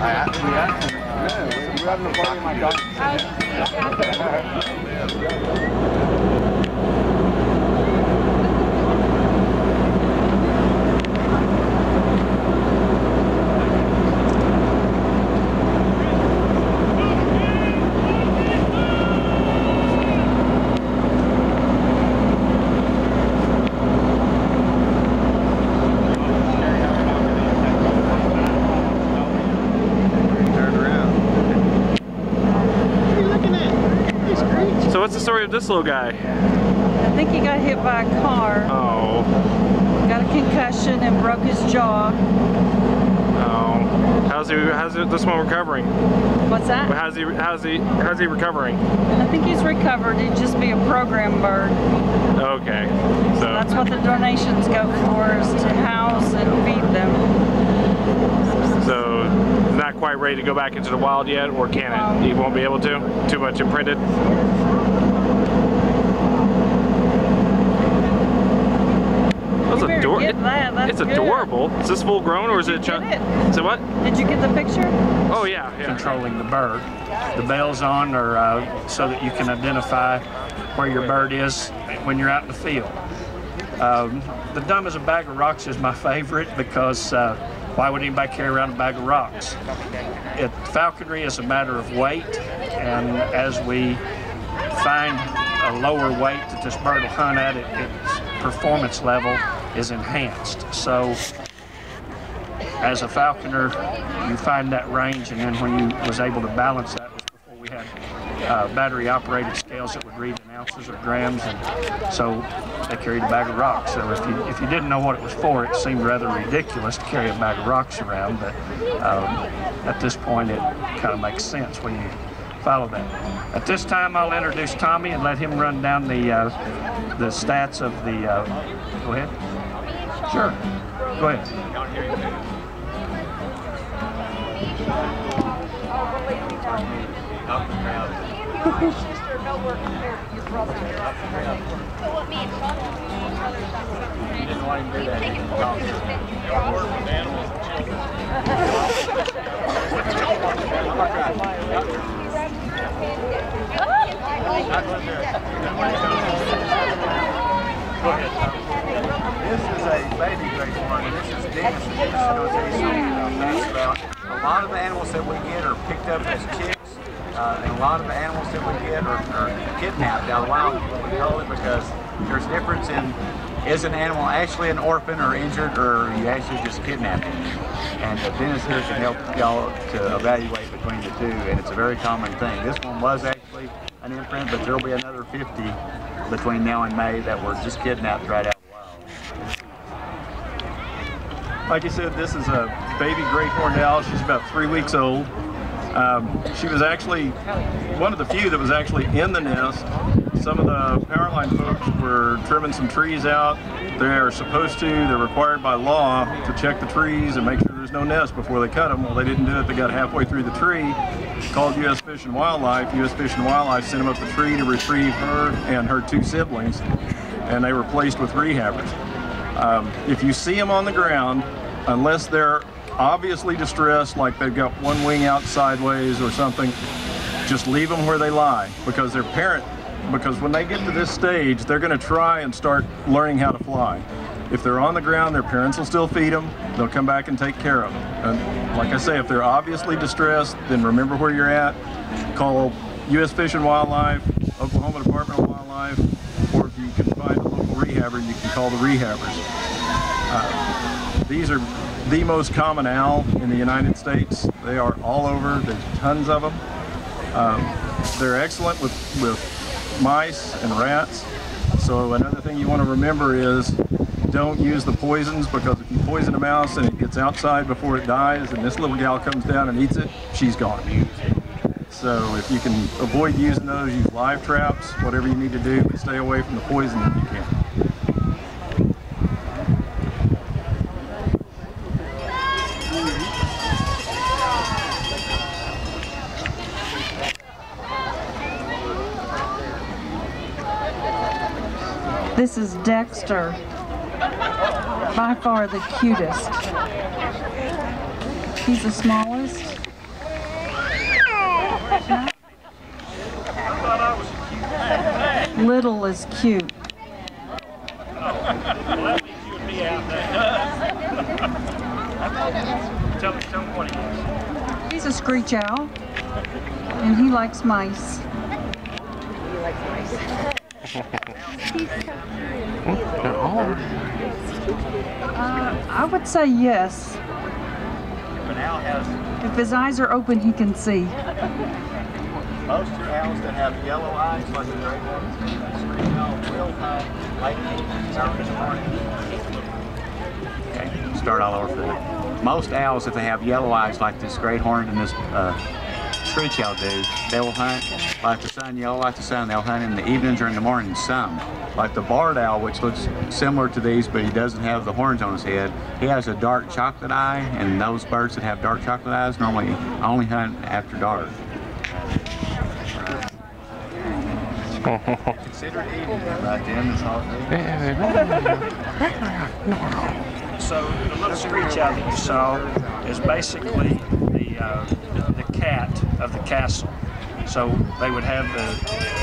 We're having a party in my car. So what's the story of this little guy? I think he got hit by a car. Oh. Got a concussion and broke his jaw. Oh. How's this one recovering? What's that? How's he recovering? I think he's recovered. He'd just be a program bird. Okay. So that's what the donations go for, is to house and feed them. So he's not quite ready to go back into the wild yet, or can it? He won't be able to? Too much imprinted? It's adorable. Is this full grown, or is it? So what? Did you get the picture? Oh yeah. Controlling the bird. The bells on are so that you can identify where your bird is when you're out in the field. The dumb as a bag of rocks is my favorite because why would anybody carry around a bag of rocks? Falconry is a matter of weight, and as we find a lower weight that this bird will hunt at, its performance level is enhanced. So as a falconer, you find that range, and then when you was able to balance that was before we had battery operated scales that would read in ounces or grams, and so they carried a bag of rocks. So if you didn't know what it was for, it seemed rather ridiculous to carry a bag of rocks around, but at this point it kind of makes sense when you follow that. At this time I'll introduce Tommy and let him run down the stats of the, go ahead. Sure, go ahead. Your sister, no work compared to your brother. So what me and Sean You didn't want him to do that. Y'all work with animals and children. This is a baby great horn, and this is Dennis. I'll tell you something facts about. A lot of the animals that we get are picked up as chicks. And a lot of the animals that we get are kidnapped out of the wild, we call it, because there's a difference in, is an animal actually an orphan or injured, or are you actually just kidnapped him? And Dennis here can help y'all to evaluate between the two, and it's a very common thing. This one was actually an imprint, but there'll be another 50 between now and May that were just kidnapped right out of the wild. Like you said, this is a baby great horned owl. She's about 3 weeks old. She was actually one of the few that was actually in the nest. Some of the Powerline folks were trimming some trees out. They are supposed to, they're required by law to check the trees and make sure there's no nest before they cut them. Well, they didn't do it. They got halfway through the tree, called U.S. Fish and Wildlife. U.S. Fish and Wildlife sent them up the tree to retrieve her and her 2 siblings, and they were placed with rehabbers. If you see them on the ground, unless they're obviously distressed, like they've got one wing out sideways or something, just leave them where they lie, because their parent, because when they get to this stage, they're going to try and start learning how to fly. If they're on the ground, their parents will still feed them. They'll come back and take care of them. And like I say, if they're obviously distressed, then remember where you're at. Call U.S. Fish and Wildlife, Oklahoma Department of Wildlife, or if you can find a local rehabber, you can call the rehabbers. These are the most common owl in the United States. They are all over. There's tons of them. They're excellent with mice and rats. So another thing you want to remember is don't use the poisons, because if you poison a mouse and it gets outside before it dies and this little gal comes down and eats it, she's gone. So if you can avoid using those, use live traps, whatever you need to do, but stay away from the poison if you can. This is Dexter, by far the cutest. He's the smallest. Little is cute. Well, that means you and me out there. Tell me what he is. He's a screech owl, and he likes mice. I would say yes. If his eyes are open, he can see. Most owls that have yellow eyes, like the great ones, screech owl will hunt late early in the morning. Okay, start all over for that. Most owls, if they have yellow eyes like this great horned and this screech owl do, they will hunt like the sun, yellow like the sun. They'll hunt in the evenings or in the morning some. Like the barred owl, which looks similar to these, but he doesn't have the horns on his head. He has a dark chocolate eye, and those birds that have dark chocolate eyes normally only hunt after dark. Consider it eating right then, it's all So the little screech owl that you saw is basically the cat of the castle. So they would have the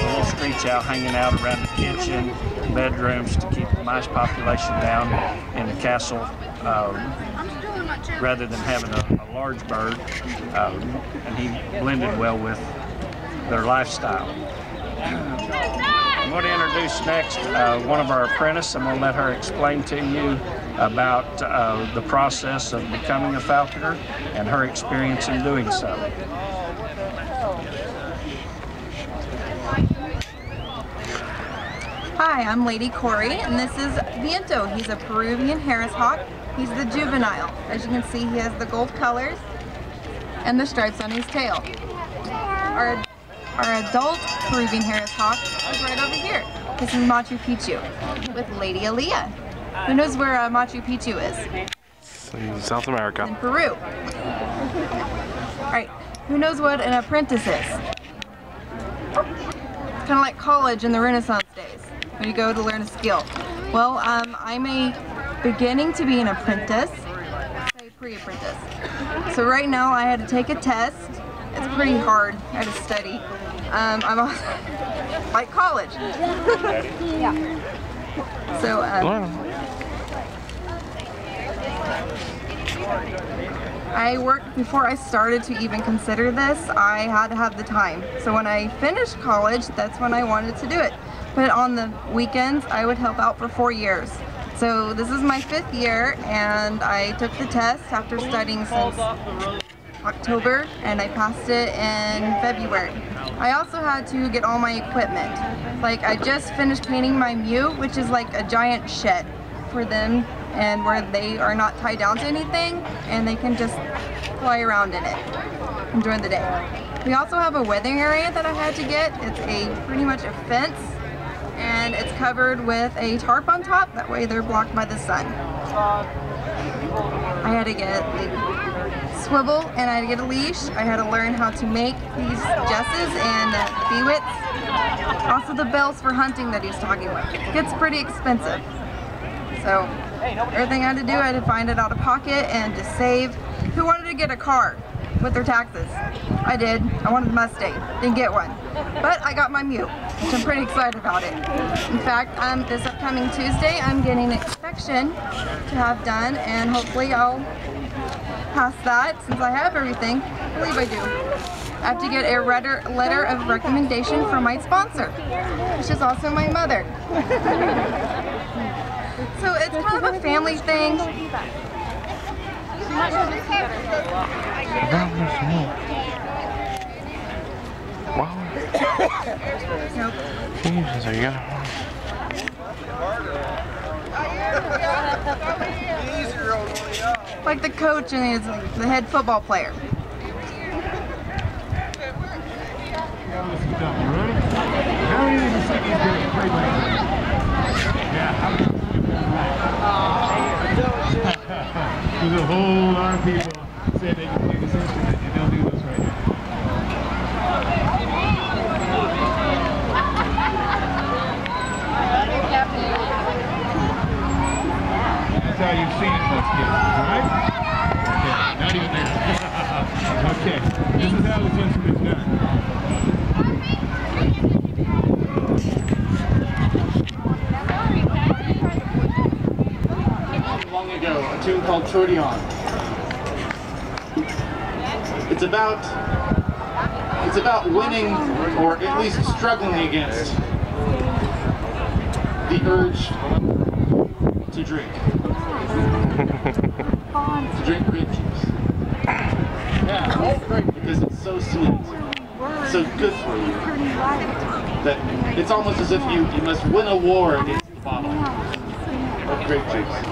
little screech owl hanging out around the kitchen, bedrooms to keep the mice population down in the castle, rather than having a large bird. And he blended well with their lifestyle. I'm going to introduce next one of our apprentices. I'm going to let her explain to you about the process of becoming a falconer and her experience in doing so. Hi, I'm Lady Corey, and this is Viento. He's a Peruvian Harris hawk. He's the juvenile. As you can see, he has the gold colors and the stripes on his tail. Our adult Peruvian Harris hawk is right over here. This is Machu Picchu with Lady Aaliyah. Who knows where Machu Picchu is? In South America. In Peru. Alright, who knows what an apprentice is? It's kind of like college in the Renaissance days, when you go to learn a skill. Well, I'm beginning to be an apprentice, say pre-apprentice. So right now I had to take a test. It's pretty hard. I had to study. I'm also, like college. Yeah. So, I worked, before I started to even consider this, I had to have the time. So when I finished college, that's when I wanted to do it. But on the weekends, I would help out for 4 years. So this is my 5th year, and I took the test after studying since October, and I passed it in February. I also had to get all my equipment. Like, I just finished painting my mute, which is like a giant shed for them, and where they are not tied down to anything, and they can just fly around in it during the day. We also have a weathering area that I had to get. It's pretty much a fence, and it's covered with a tarp on top. That way they're blocked by the sun. I had to get a swivel, and I had to get a leash. I had to learn how to make these jesses and bee-wits. Also the bells for hunting that he's talking about. It gets pretty expensive. So everything I had to do, I had to find it out of pocket and to save. Who wanted to get a car with their taxes? I did. I wanted a Mustang. Didn't get one. But I got my mute, which I'm pretty excited about it. In fact, this upcoming Tuesday, I'm getting an inspection to have done, and hopefully I'll pass that since I have everything. I believe I do. I have to get a letter of recommendation from my sponsor, which is also my mother. So it's kind of a family thing. Wow. Nope. Jesus, are you gonna... Like the coach and he's like the head football player. There's a whole lot of people saying they can play this instrument, and they'll do this right now. That's how you've seen it, most kids, right? Okay, not even there. Okay, this is how this instrument's done. accordion. It's about winning, or at least struggling against the urge to drink. To drink grape juice. Yeah, because it's so sweet, so good for you, that it's almost as if you must win a war against the bottle of grape juice.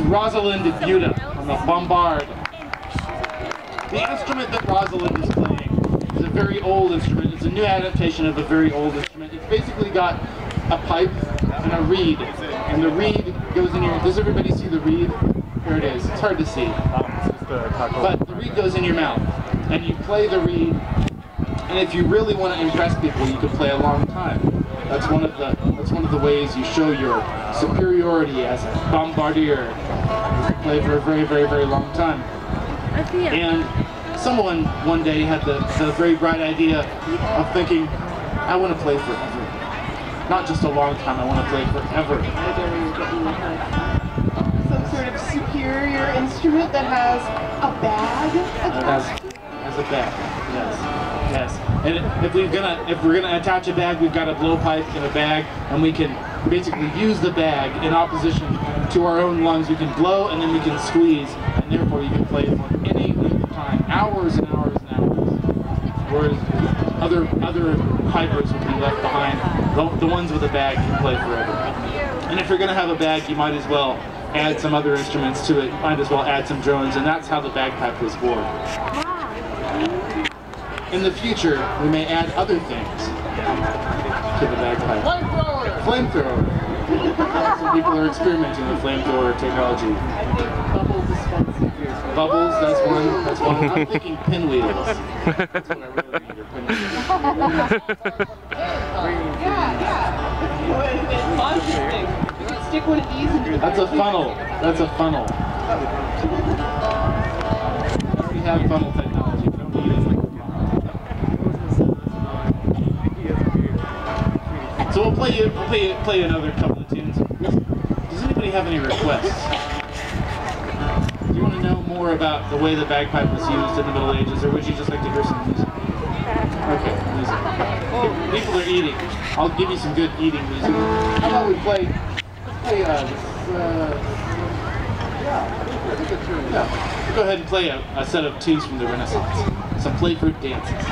Rosalind Buda on the bombard. The instrument that Rosalind is playing is a very old instrument. It's a new adaptation of a very old instrument. It's basically got a pipe and a reed, and the reed goes in your... Does everybody see the reed? Here it is. It's hard to see. But the reed goes in your mouth, and you play the reed, and if you really want to impress people, you can play a long time. That's one of the ways you show your superiority as a bombardier. You play for a very, very, very long time. And someone one day had the very bright idea of thinking, I want to play forever. Not just a long time, I want to play forever. Some sort of superior instrument that has a bag attached? Has a bag, yes. And if we're gonna attach a bag, we've got a blowpipe and a bag, and we can basically use the bag in opposition to our own lungs. We can blow and then we can squeeze, and therefore you can play for any length of time, hours and hours and hours. Whereas other pipers would be left behind. The ones with a bag can play forever. And if you're gonna have a bag, you might as well add some other instruments to it. Might as well add some drones, and that's how the bagpipe was born. In the future, we may add other things to the bagpipe. Flamethrower! Flamethrower! Some people are experimenting with flamethrower technology. Bubble dispensing. Bubbles, that's one. I'm thinking pinwheels. That's what I really need, are pinwheels. You can stick one of these in your That's a funnel. That's a funnel. We have funnel technology. We don't need it. So we'll play another couple of tunes. Does anybody have any requests? Do you want to know more about the way the bagpipe was used in the Middle Ages, or would you just like to hear some music? Okay, music. People are eating. I'll give you some good eating music. How about we play go ahead and play a set of tunes from the Renaissance. Some playfruit dances.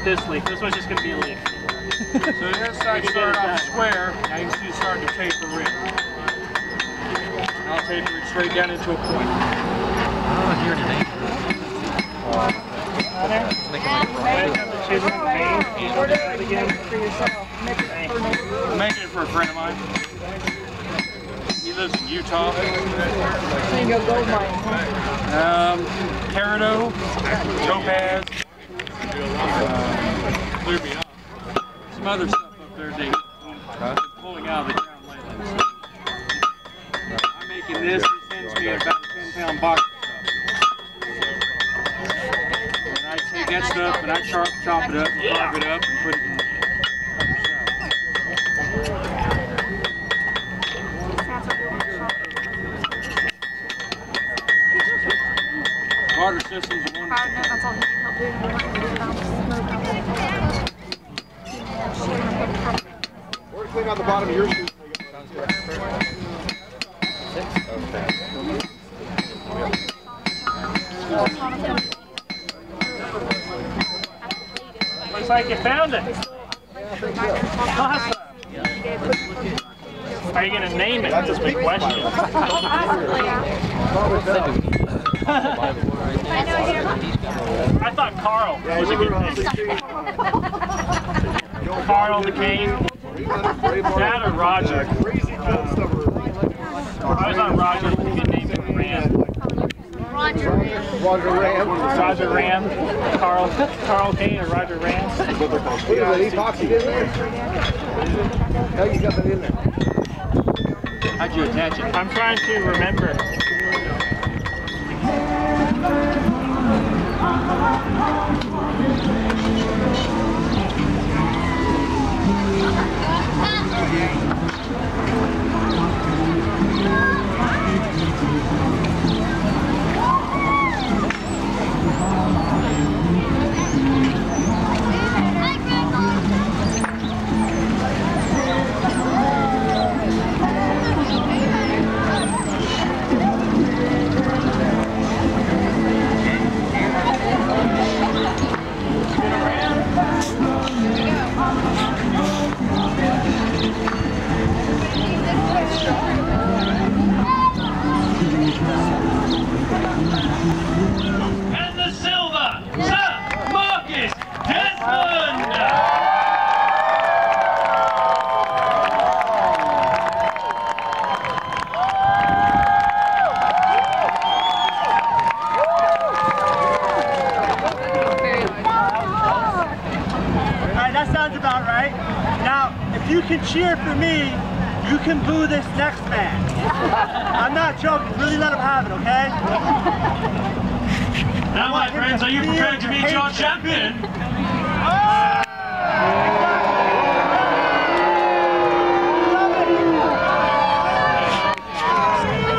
this leaf. This one's just going to be a leaf. So the inside started off square, now you can see it's starting to taper in. And I'll taper it straight down into a point. I'm making it for a friend of mine. He lives in Utah. Peridot, topaz, some other stuff up there they've been pulling out of the ground lately. I'm making this. This ends me about a 10-pound box of stuff. And I take that stuff and I chop it up, and carve it up, and put it in the water systems are wonderful. Or clean out the bottom of your shoes. Looks like you found it. Awesome. Are you going to name it? That's a big question. I thought Carl was a good name. Carl the Cane. That or Roger. I was on Roger. You can name it Ram. Roger Ram. Roger Ram. Roger Ram. Carl Cane or Roger Ram. What is that epoxy in there? How you got that in there? How'd you attach it? I'm trying to remember. And the silver, Sir Marcus Desmond! Alright, that sounds about right. Now, if you can cheer for me, you can boo this next man. I'm not joking. Really let him have it, okay? Now, my friends, are you prepared to meet your champion?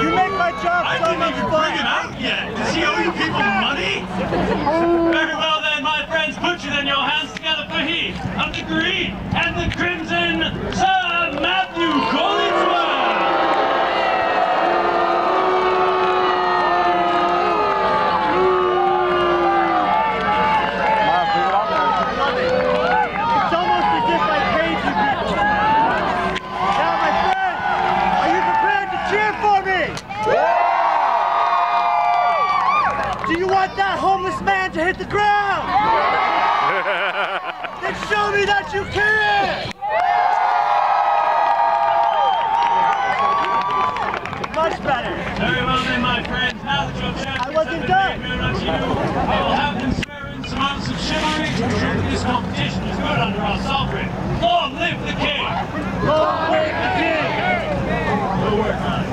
You make my job so much fun. Bring him out yet. Does he owe you people money? Very well then, my friends, put your hands together for he of the green and the crimson, Sir Matthew Collinsworth. It's almost as if I paid you people. Now, my friends, are you prepared to cheer for me? Do you want that homeless man to hit the ground? Then show me that you can! Much better. Very well then, my friends. Now that your champion I wasn't done. I will have them swear in some ounce of chivalry to prove this competition is good under our sovereign. Long live the king! Long live the king! We'll work on it.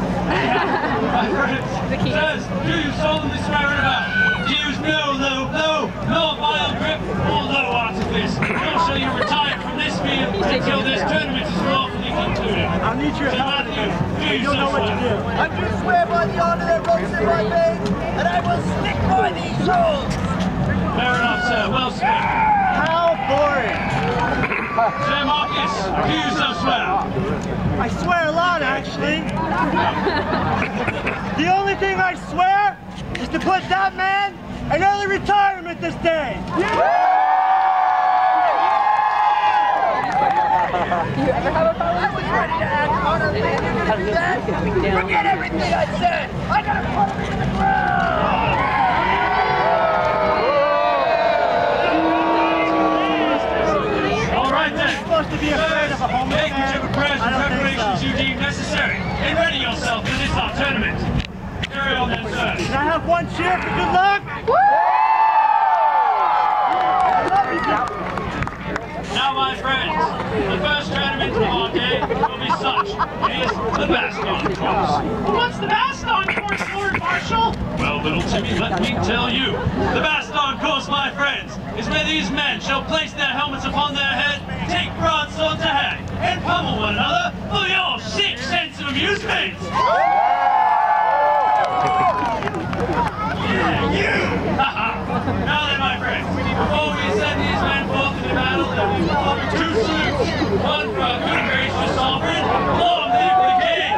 My friends, sirs, do you solemnly swear it about? To use no vile grip or low artifice, nor shall you retire from this field until this tournament is lawfully concluded. I'll need your help. You'll know what to do. I do swear by the honor that rocks in my veins, and I will stick by these rules. Fair enough, sir. Well spoken. How boring. Sir Marcus, do you so swear? I swear a lot, actually. The only thing I swear is to put that man in early retirement this day. ever have a problem? I was ready to act on her, man. You're gonna do that? Forget everything I said. I gotta put him in the ground. All right then. You're supposed to be afraid of a homeless man. Make whichever prayers and preparations you deem necessary, and ready yourself for this our tournament. Carry on then, sir. Can I have one cheer for good luck? Now, my friends, the first tournament of our day will be such. It is the Baston course. What's the Baston course, Lord Marshal? Well, little Timmy, let me tell you. The Baston course, my friends, is where these men shall place their helmets upon their head, take broadsword to hand, and pummel one another for your sick sense of amusement. Yeah, you! Now then, my friends, before we send these men forth into battle, we will offer 2 salutes. One for our good gracious sovereign, long live the king!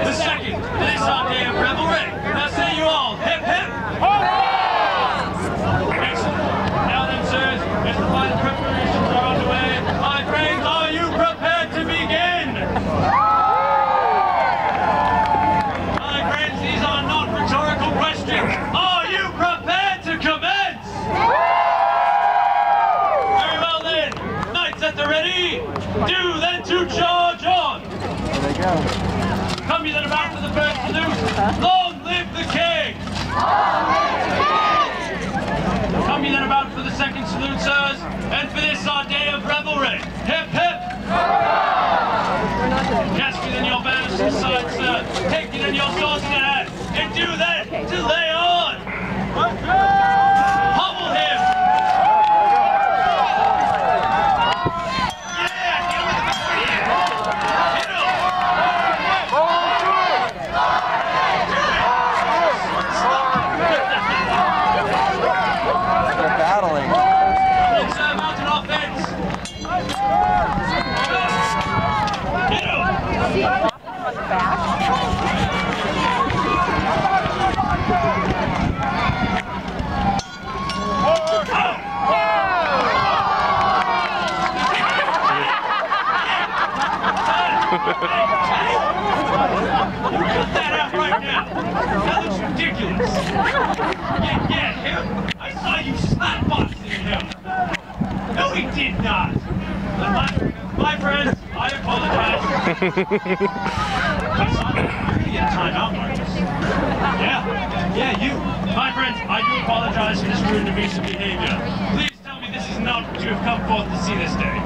The second, this our day of revelry. Now say you all, hip hip! Excellent. Now then, sirs, as the final preparations are underway, my friends, are you prepared to begin? My friends, these are not rhetorical questions. Are you prepared to commence? Very well then. Knights at the ready. Do then to charge on. There they go. Come you then about for the first salute. Long live the king. Come you then about for the second salute, sirs. And for this our day of revelry. Hip hip. Cast me then your banners to the side, sir. Take me then your swords in your hand. And do then to lay on. Pummel him. Yeah, get him with the party. Hit him. They're battling. It's a mountain offense. Hit him. Cut that out right now. That looks ridiculous. Yeah, him. I saw you slapboxing him. No, he did not. But my friends, I apologize. I saw that. You're gonna get a timeout, Marcus. Yeah, you. My friends, I do apologize for this rude and abusive behavior. Please tell me this is not what you have come forth to see this day.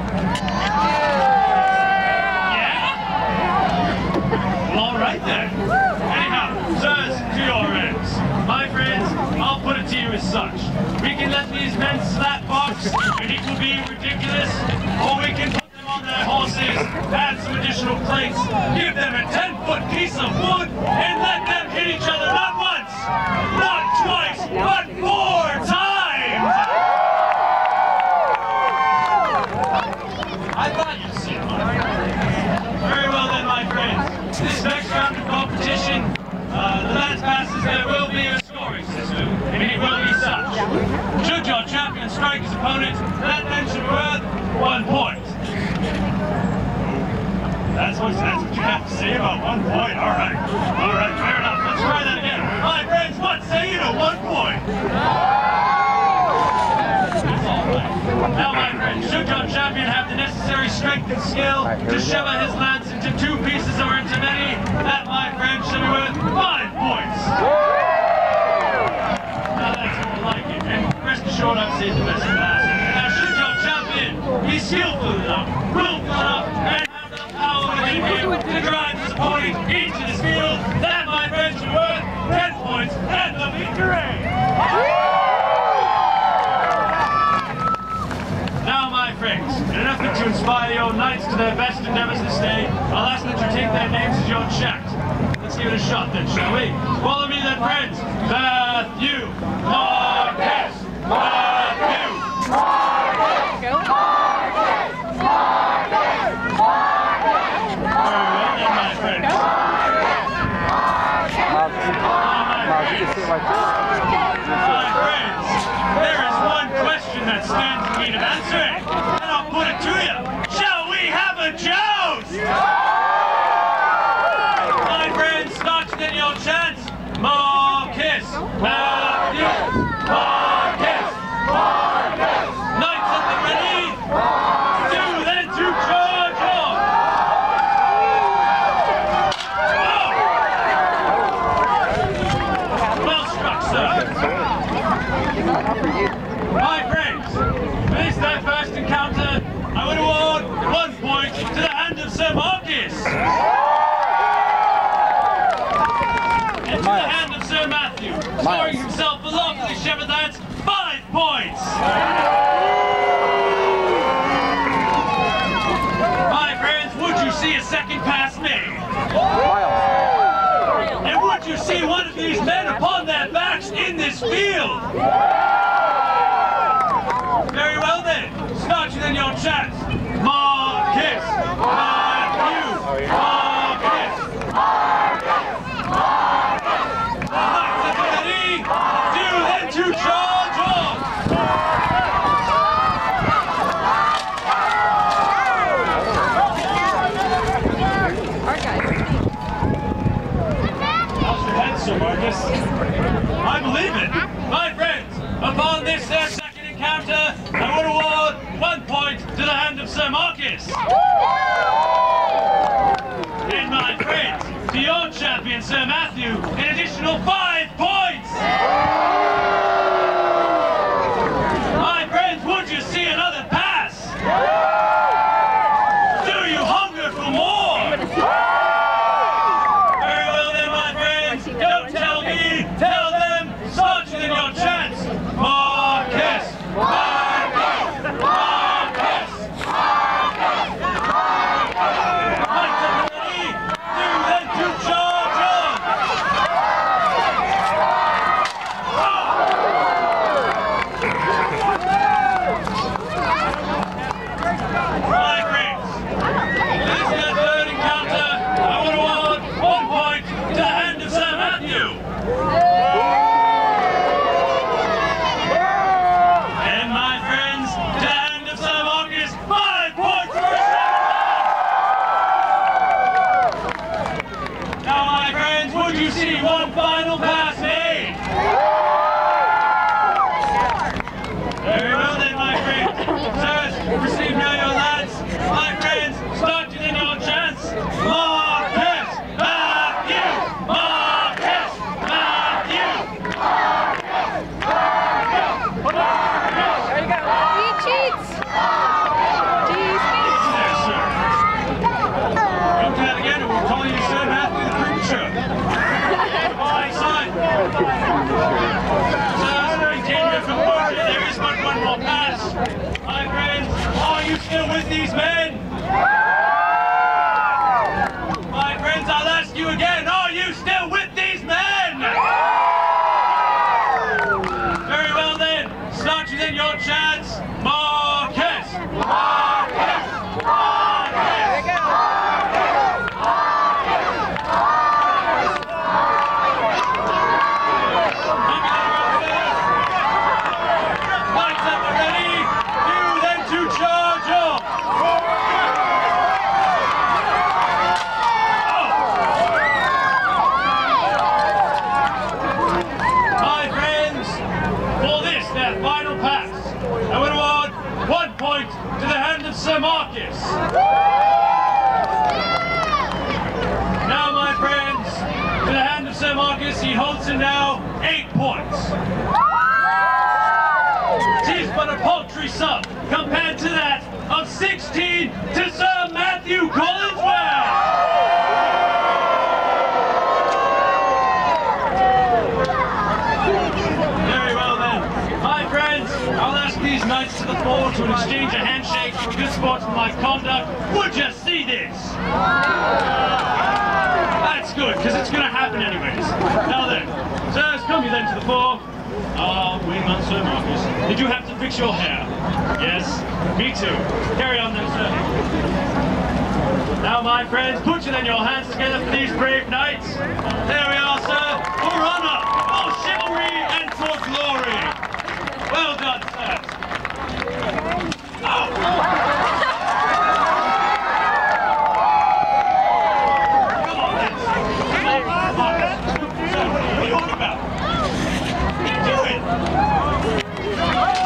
All right then. Anyhow, sirs, to your ends. My friends, I'll put it to you as such. We can let these men slapbox, and it will be ridiculous, or we can put them on their horses, add some additional plates, give them a 10-foot piece of wood, and let them hit each other not once, not twice, but 4 times! I thought you'd see it, my friends. Very well then, my friends. This next round of competition, the last passes, there will be a scoring system, and it will be such. Should your champion strike his opponent, that man should be worth 1 point. That's what you have to say about 1 point. All right, fair enough. Let's try that again. My friends, what say you to 1 point? That's all right. Now, my friends, should your champion have the necessary strength and skill to shiver his lance into 2 pieces or into many, that, my friend, should be worth 5 points. Now, that's more like it, and rest assured I've saved the best for last. Now, should your champion be skillful enough, willful enough, and have the power within him to drive his opponent into this field, that, my friend, should be worth 10 points and the victory. Now, my friends, in an effort to inspire your knights to their best endeavors this day, I'll ask that you take their names as your checked. Let's give it a shot then, shall we? Follow me then, friends. Matthew Marquez. Matthew Marquez. Very well then, my friends. My friends, there is one question that stands in need of answering, and I'll put it to Sir Matthew, scoring himself a lovely shepherd lads 5 points. My friends, would you see a second pass made? And would you see one of these men upon their backs in this field? Very well then, start you then your chance. Marcus, Matthew, Marcus, Knights of the Ready, do then to charge on. How's your head, Sir Marcus? I believe it. My friends, upon this their second encounter, I would award 1 point to the hand of Sir Marcus. And my friends, to your champion, Sir Matthew, an additional 5 points. My friends, would you see another pass? Do you hunger for more? Very well then, my friends, don't tell me, tell them, start you in your chance. Marcus, Marcus, Marcus, Knights of the Ready, do then to charge on. My friends, this is their third encounter. I would award 1 point to the hand of Sir Matthew. And my friends, to the hand of Sir Marcus, 5 points for a second. Now my friends, would you see one final pass made? Very well then, my friends. Sirs, receive now your lads. My friends, start you in your chance. Marcus, Matthew, Marcus, Matthew. There you go. He cheats. Easy there, sir. Don't do that again, or we'll call you Sir Matthew the Preacher. Side. Sirs, maintain your composure. There is but one more pass. My friends, are you still with these men? My friends, I'll ask you again, are you still with these men? Very well then, start you then your chance. Marcus! Marcus! Marcus! There you go. Knights of the Ready, do then to charge on. My friends, for this, their final pass, I would award 1 point to the hand of Sir Marcus. Now, my friends, to the hand of Sir Marcus, he holds him now 8 points. 'Tis but a paltry sum compared to that of 16 to Sir Matthew Collinswell. Very well then. My friends, I'll ask these knights to the fore to exchange a handshake for good sportsmanlike conduct. Would you see this? That's good, because it's going to happen anyways. Now then, sirs, come you then to the fore. Waiting on Sir Marcus. Did you have to fix your hair? Yes, me too. Carry on then, sir. Now, my friends, put you then your hands together for these brave knights. There we are, sir. For honor, for chivalry, and for glory. Well done, sir. Oh. Come on, then, sir. Marcus. Sir, what are you on about? Do it. Oh.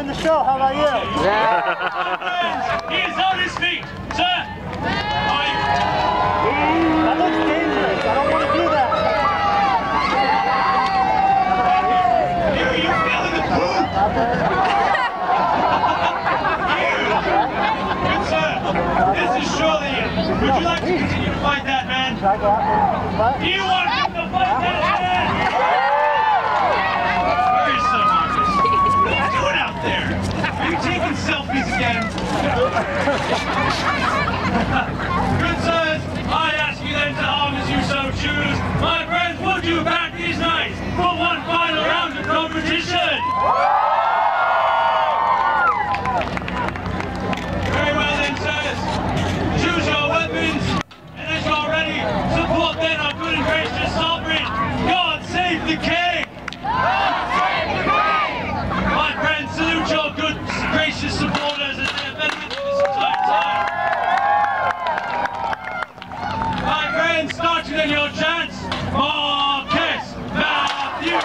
the show. How about you? He is on his feet, sir. That looks dangerous. I don't want to do that. Are you feeling the poop? Good sir. This is Shirley. Would you like to continue to fight that man? Do you want to fight that man? Where is Sir Marcus? What are you doing out there? Are you taking selfies again? Good sirs, I ask you then to arm as you so choose. My friends, would you back these knights for one final round of competition? Very well then, sirs. Choose your weapons, and as you're ready, support then our good and gracious sovereign. God save the king! God save the king! My friends, salute your good, gracious supporters as they have been with you this entire time. My friends, start you then your chants. Marcus, Matthew,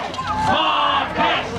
Marcus.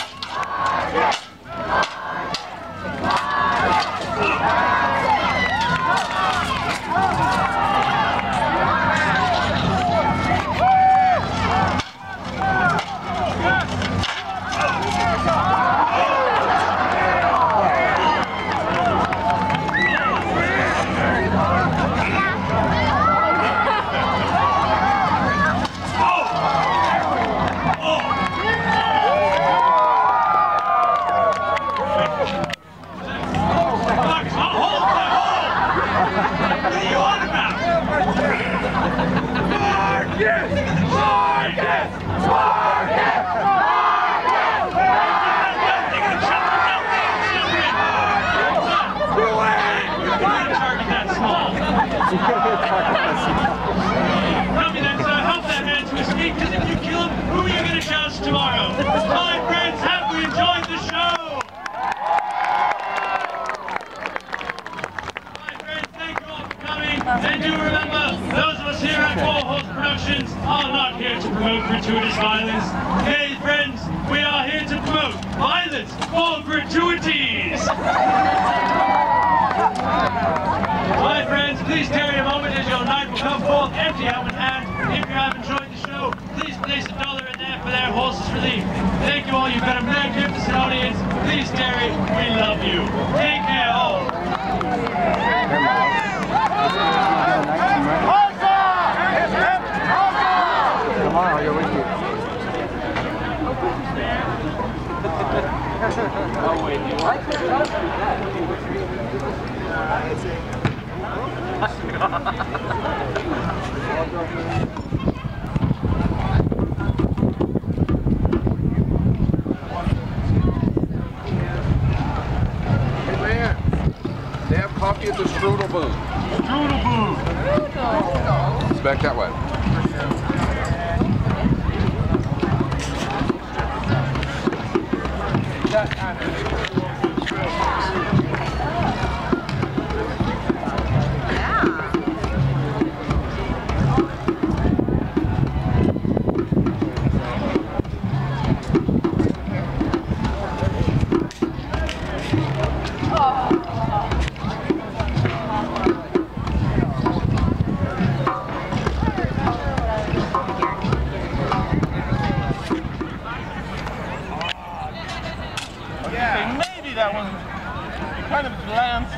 Tell me then, sir, help that man to escape, because if you kill him, who are you going to joust tomorrow? My friends, have we enjoyed the show? My friends, thank you all for coming, and do remember, those of us here at War Horse Productions are not here to promote gratuitous violence. Hey, friends, we are here to promote violence for gratuities. My friends, please tarry a moment as your knight will come forth empty helmet in hand. If you have enjoyed the show, please place $1 in there for their horses' relief. Thank you all, you've been a magnificent audience. Please tarry, we love you. Take care all. Tomorrow, you're with you. Oh wait, you Hey man, they have coffee at the Strudel booth. Strudel booth. It's back that way. Maybe that one kind of lands.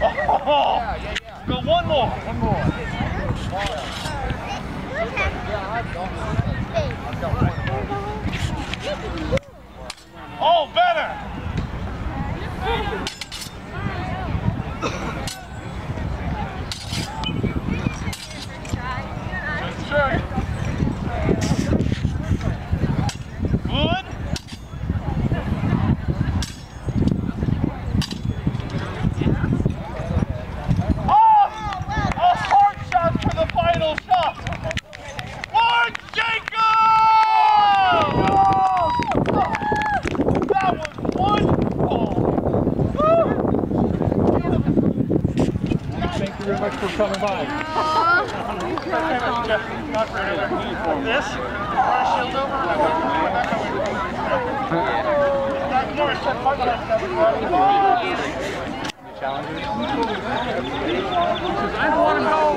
Oh, go one more. Oh, better. Sure. Good. very much for coming by. This? Shield over? Challengers? I don't want to go.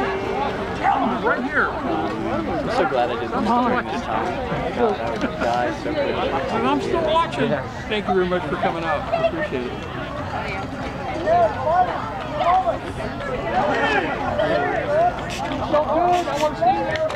I'm right here. I'm so glad I didn't during this time. God, I would die so quickly. And I'm still watching. Yeah. Thank you very much for coming out. I appreciate it. So good. I want to see you there.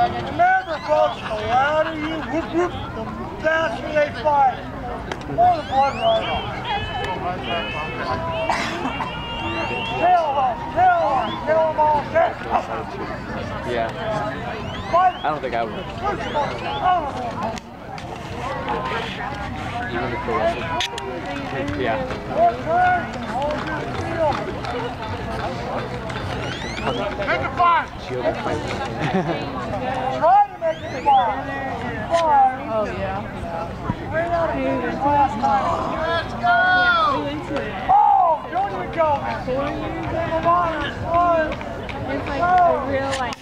Remember, folks, the louder you whoop whoop, the faster they fly. Pull the blood right off. Kill them all, Yeah. I don't think I would. Even if they yeah. Make it fun! Try to make it fun! Oh, yeah. Let's go! Oh, don't even go! Come on, it's fun! It's like the real, like,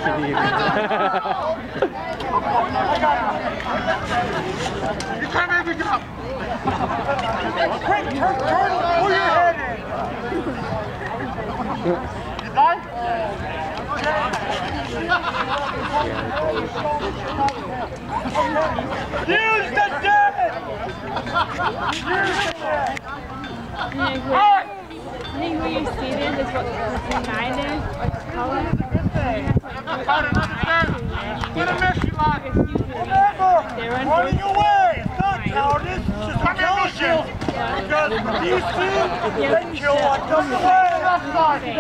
You can't make me go! Quick, turn, pull your head in! You done? Use the dead! Use the dead! I think where you see this is what the nine is, like the color. Get a mission lock! Remember, running away! It's not cowardice, it's just intelligence! Because these two, they kill what comes away! That's not it!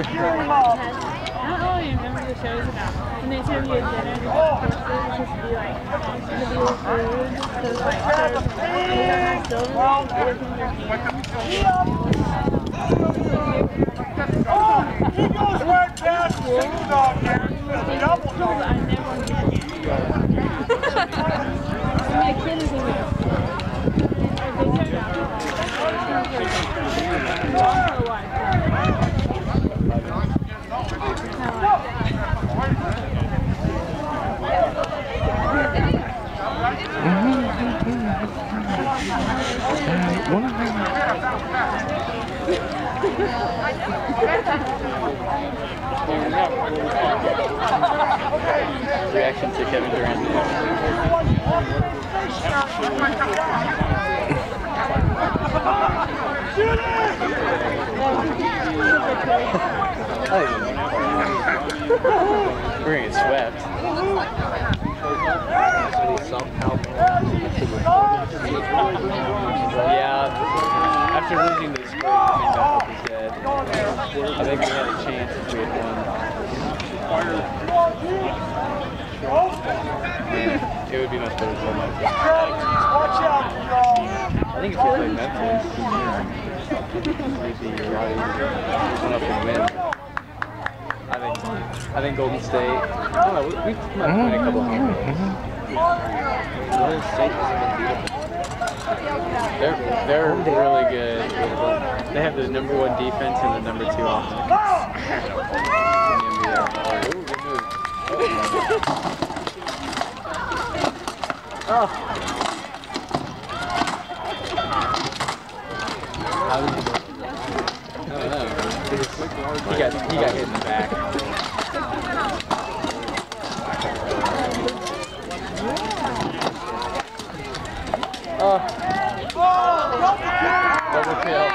Scare him off! I don't really remember the shows about when they serve you a dinner, it's supposed to be like individual food, so it's like Oh, he goes right past the single dog here. Double dog. I never I mean, a kid is in Reaction to Kevin Durant. We're gonna get swept. Yeah, after losing this game, I think that hope is dead. I think we had a chance if we had won. Man, it would be much better than that. I think if we played Memphis, we'd be right up and win. I think Golden State, I don't know, we might win a couple of games. Golden State is they're really good. They have the #1 defense and the #2 offense. Ooh, good move. Oh. How did he do? I don't know. He got hit in the back. Oh. Double kill.